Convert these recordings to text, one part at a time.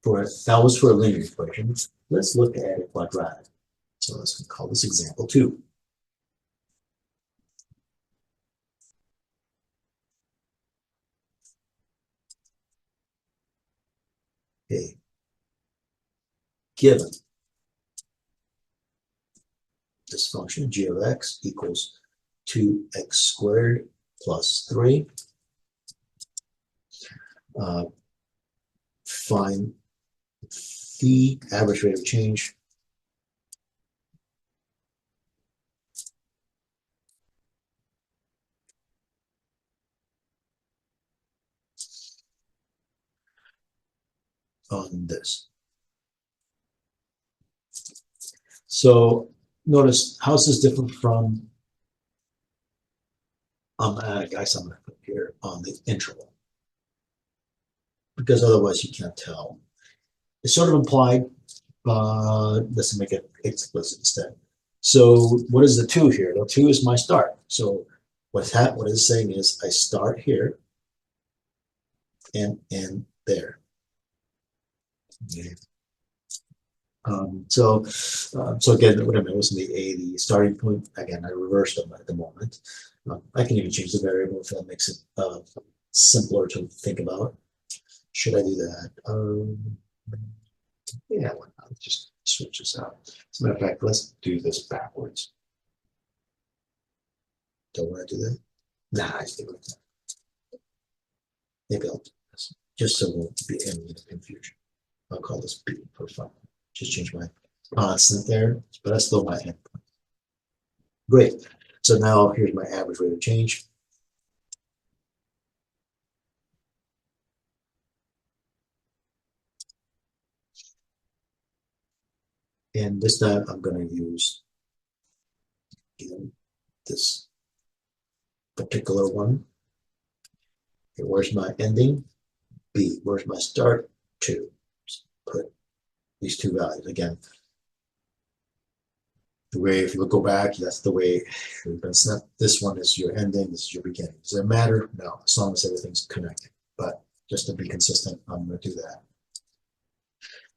that was for a linear equation. Let's look at a quadratic. So let's call this example 2. Okay. Given this function g of x equals 2x squared plus 3. Find the average rate of change on this. So notice, how is this different from, I guess I'm going to put here on the interval, because otherwise you can't tell. It's sort of implied, let's make it explicit instead. So what is the 2 here? The 2 is my start. So what it's saying is I start here and end there. Okay. So again, what I meant was in the A, the starting point. Again, I reversed them at the moment. I can even change the variable if that makes it simpler to think about. Should I do that? Yeah, why not? Just switch this out. As a matter of fact, let's do this backwards. Don't want to do that? Nah, I stick with that. Maybe I'll do this, just so we'll be in confusion. I'll call this B for fun. Just change my constant there, but that's still my endpoint. Great. So now here's my average rate of change. And this time I'm going to use this particular one. Okay, where's my ending? B. Where's my start? 2. So put these 2 values. Again, the way, if you go back, that's the way you're going to snap. This one is your ending, this is your beginning. Does it matter? No, as long as everything's connected. But just to be consistent, I'm going to do that.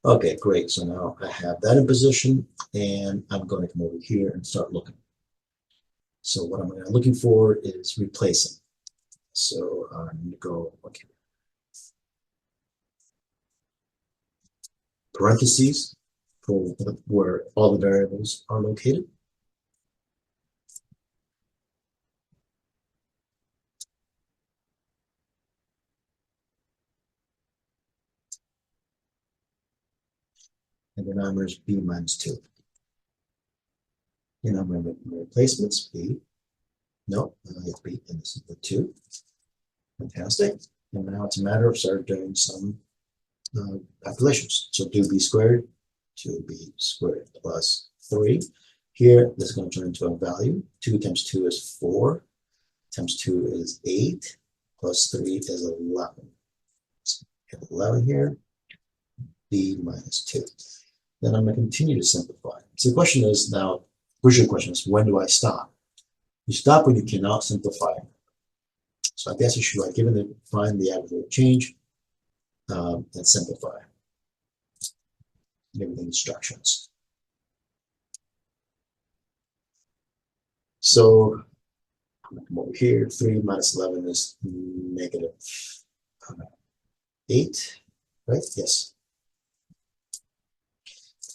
Okay, great. So now I have that in position, and I'm going to come over here and start looking. So what I'm looking for is replacing. So I'm going to go, okay, parentheses for where all the variables are located. And the number is b minus 2. And I'm going to make my replacements b. No, it's b, and this is the 2. Fantastic. And now it's a matter of start doing some calculations. So do b squared, 2b squared plus 3. Here, this is going to turn into a value. 2 times 2 is 4, times 2 is 8, plus 3 is 11. So we have 11 here, b minus 2. Then I'm going to continue to simplify. So the question is now, your question is, when do I stop? You stop when you cannot simplify. So I guess you should, find the average rate of change and simplify. Give the instructions. So I'm going to come over here. 3 minus 11 is negative 8, right? Yes.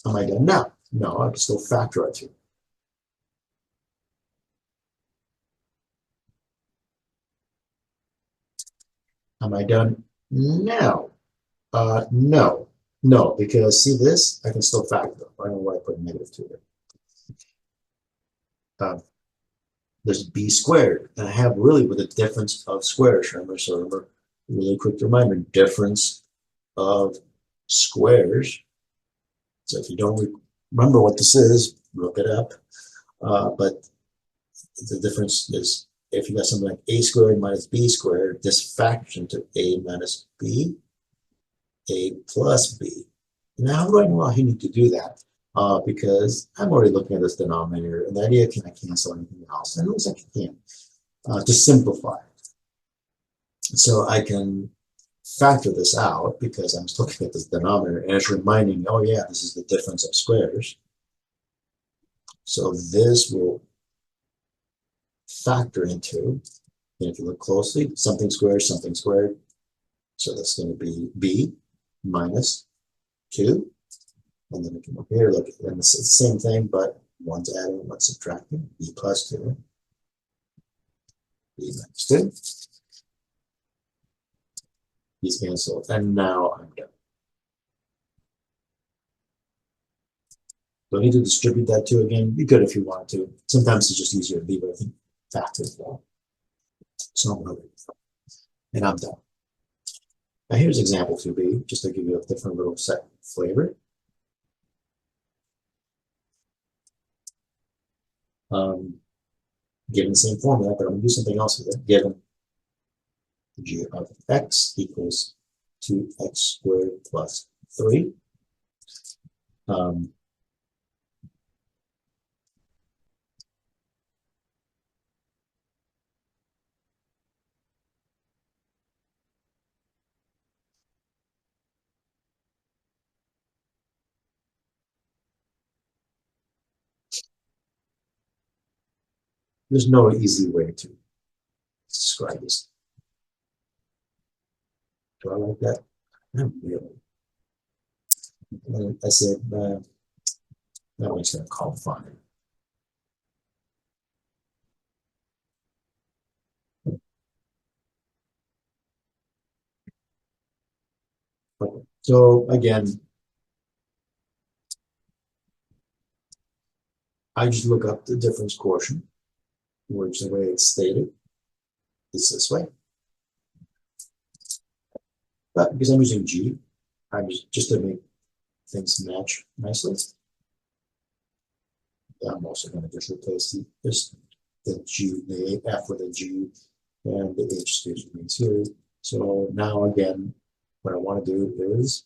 Am I done now? No, I can still factor it through. Am I done now? No, because see this, I can still factor. I don't know why I put negative 2 there. There's b squared, and I have really with the difference of squares. Remember, really quick reminder, difference of squares. So if you don't remember what this is, look it up. But the difference is, if you got something like a squared minus b squared, this fraction to a minus b, a plus b. Now, how do I know I need to do that? Because I'm already looking at this denominator, and the idea, can I cancel anything else? And it looks like I can, to simplify. So I can factor this out because I'm looking at the denominator and it's reminding me, oh yeah, this is the difference of squares. So this will factor into, and if you look closely, something squared, something squared. So that's going to be b minus 2. And then we can look here, look, and it's the same thing, but one's adding, one's subtracting. B plus 2, b minus 2. These cancel, and now I'm done. Do I need to distribute that 2 again? You could if you want to. Sometimes it's just easier to leave everything factored as well. So I'm going to, and I'm done. Now here's example 2b, just to give you a different little set flavor. Given the same formula, but I'm going to do something else with it. Given g of x equals 2x squared plus 3. There's no easy way to describe this. Do I like that? Not really. And I said, that one's going to call fine. Okay. So again, I just look up the difference quotient, which the way it's stated is this way. But because I'm using g, I'm just to make things match nicely. I'm also going to just replace the g, the f with a g, and the h stays remains here. So now again, what I want to do is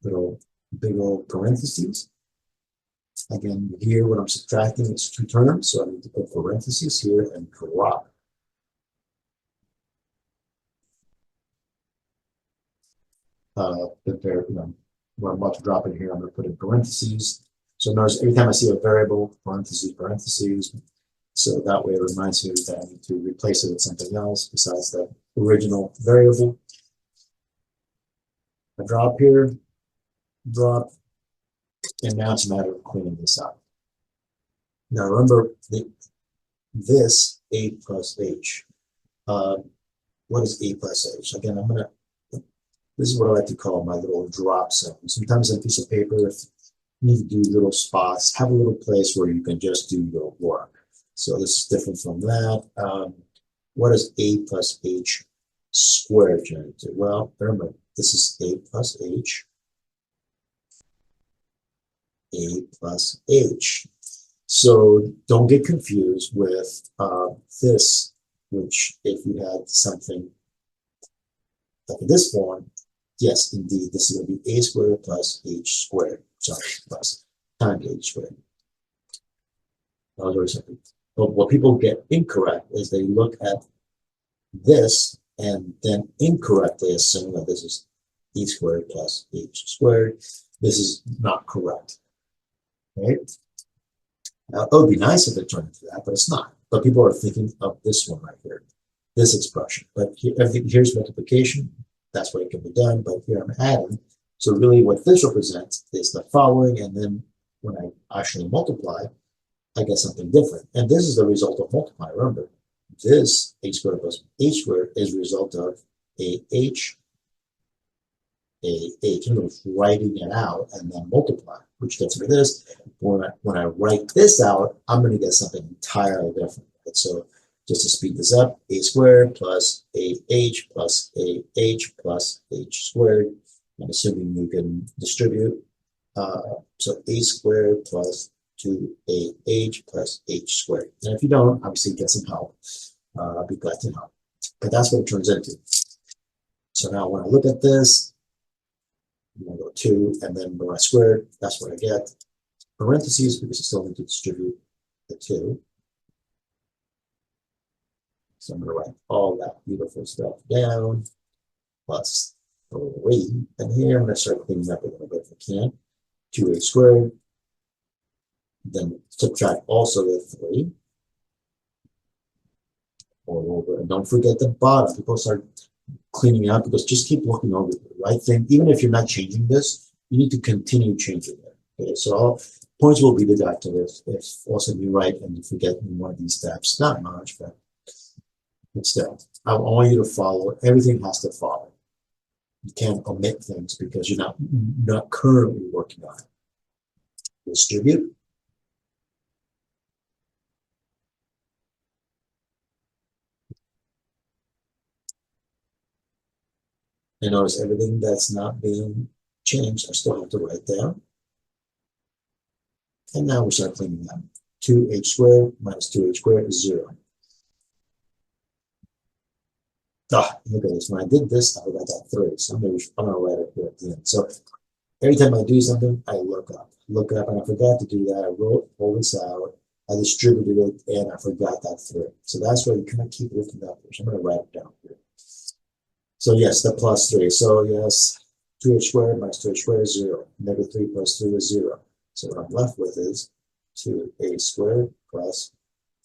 little big old parentheses. Again, here what I'm subtracting is 2 terms, so I need to put parentheses here and drop. When I'm about to drop it here, I'm going to put in parentheses. So notice every time I see a variable, parentheses, parentheses. So that way it reminds me that I need to replace it with something else besides the original variable. I drop here, drop, and now it's a matter of cleaning this up. Now remember this a plus h. What is a plus h? Again, this is what I like to call my little drop zone. Sometimes on a piece of paper, if you need to do little spots, have a little place where you can just do your work. So this is different from that. What is a plus h squared turn into? Well, remember, this is a plus h, a plus h. So don't get confused with this, which if you had something like in this form, yes, indeed, this is going to be a squared plus h squared. Sorry, plus times h squared. That was very simple. But what people get incorrect is they look at this and then incorrectly assume that this is e squared plus h squared. This is not correct. Right? Now, it would be nice if it turned into that, but it's not. But people are thinking of this one right here, this expression. But here's multiplication. That's what it can be done. But here I'm adding. So really what this represents is the following. And then when I actually multiply, I get something different. And this is the result of multiply. Remember, this h squared plus h squared is a result of a h, I'm writing it out and then multiply, which gets me this. When I write this out, I'm going to get something entirely different. Right? So just to speed this up, a squared plus a h plus a h plus h squared. I'm assuming you can distribute. So a squared plus 2ah plus h squared. And if you don't, obviously get some help. I'll be glad to help. But that's what it turns into. So now when I look at this, I'm going to go 2, and then when I square it, that's what I get. Parentheses, because I still need to distribute the 2. So I'm going to write all that beautiful stuff down, plus 3. And here I'm going to start cleaning up a little bit if I can. 2h squared. Then subtract also the 3. All over. And don't forget the bottom. People start cleaning up because just keep looking over the right thing. Even if you're not changing this, you need to continue changing it. Okay, so all points will be deducted if also you write and you forget one of these steps. Not much, but still. I want you to follow. Everything has to follow. You can't omit things because you're not currently working on it. Distribute. And notice everything that's not being changed, I still have to write down. And now we start cleaning up. 2h squared minus 2h squared is 0. Look at this. When I did this, I forgot that 3. So I'm going to write it here at the end. So every time I do something, I look up. Look up, and I forgot to do that. I wrote all this out. I distributed it, and I forgot that 3. So that's why you kind of keep looking up here. So I'm going to write it down here. So yes, the plus 3. So yes, 2h squared minus 2h squared is 0. Negative 3 plus 3 is 0. So what I'm left with is 2h squared plus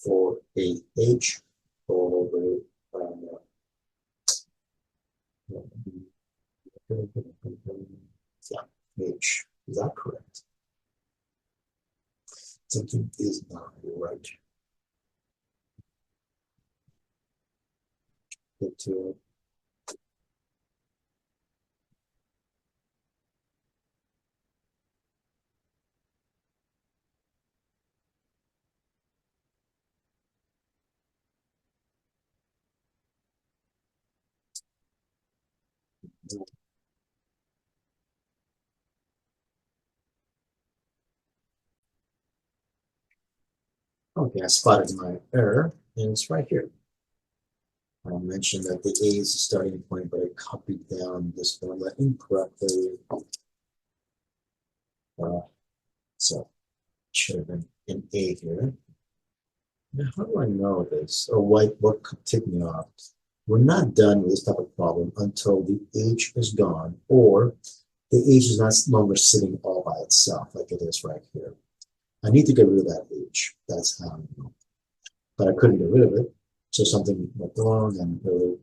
4h all over h. Is that correct? Something is not right. Get to it. Okay, I spotted my error, and it's right here. I mentioned that the A is the starting point, but I copied down this formula incorrectly. So it should have been an A here. Now, how do I know this? Or what could take me off? We're not done with this type of problem until the H is gone, or the H is not longer sitting all by itself like it is right here. I need to get rid of that H. That's how I know. But I couldn't get rid of it. So something went wrong and really,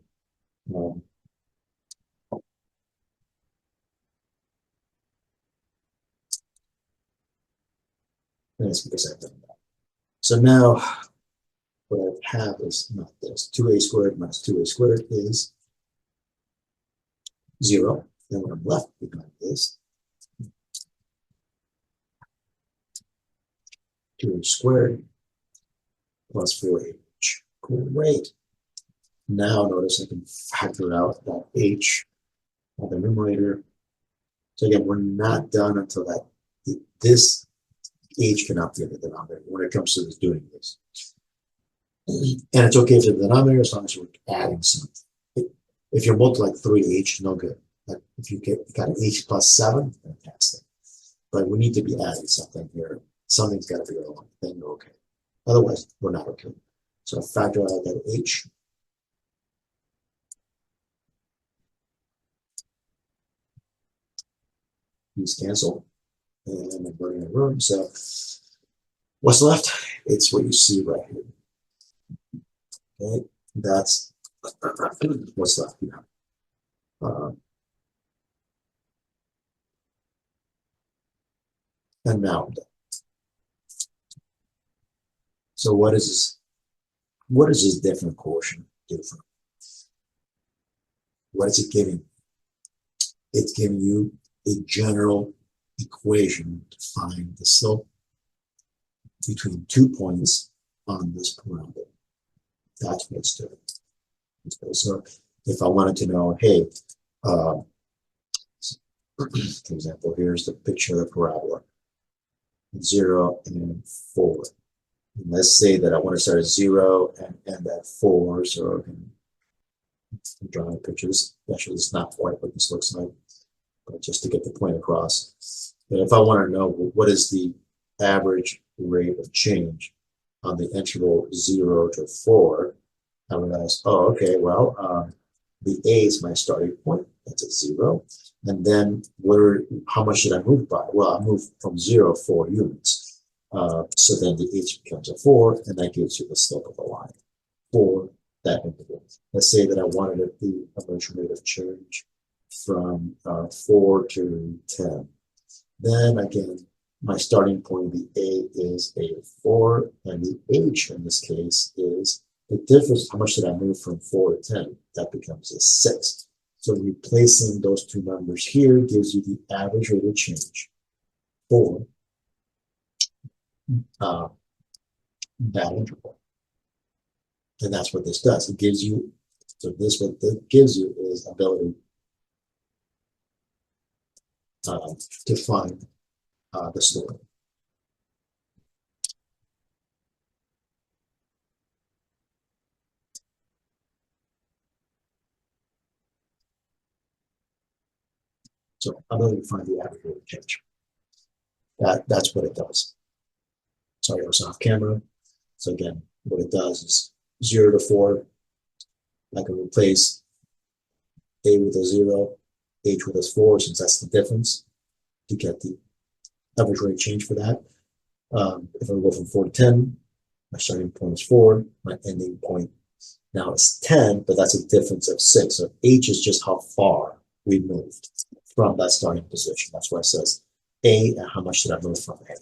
and it's because I've done that. So now what I have is not this. 2a squared minus 2a squared is 0. And what I'm left behind is 2h squared plus 4h. Great. Now notice I can factor out that h on the numerator. So again, we're not done until this h cannot be in the denominator when it comes to doing this. And it's okay for the denominator as long as we're adding something. If you multiply 3h, no good. But if you got an h plus 7, fantastic. But we need to be adding something here. Something's got to be wrong, then you're okay. Otherwise, we're not okay. So I factor out that h. These cancel. And I'm burning a room. So what's left? It's what you see right here. Okay, that's what's left here. And now I'm done. So what is this? What does this different quotient do for me? What is it giving? It's giving you a general equation to find the slope between 2 points on this parabola. That's what it's doing. So if I wanted to know, hey, for example, here's the picture of the parabola, 0 and 4. And let's say that I want to start at 0 and end at 4, so I can draw pictures. Actually, it's not quite what this looks like, but just to get the point across. But if I want to know what is the average rate of change on the interval 0 to 4, I realize, oh, okay, well, the A is my starting point. That's at 0. And then how much should I move by? Well, I move from 0, 4 units. So then the H becomes a 4, and that gives you the slope of the line for that interval. Let's say that I wanted the immersion rate of change from 4 to 10. Then again, my starting point, the A is a 4, and the H in this case is the difference. How much did I move from 4 to 10? That becomes a 6. So replacing those two numbers here gives you the average rate of change for that interval. And that's what this does. It gives you, so this what it gives you is ability to find the slope. So ability to find the average rate of change. That's what it does. Sorry, I was off camera. So again, what it does is 0 to 4. I can replace A with a 0, H with a 4, since that's the difference, to get the average rate of change for that. If I go from 4 to 10, my starting point is 4, my ending point now is 10, but that's a difference of 6. So H is just how far we moved from that starting position. That's why it says A, and how much did I move from A.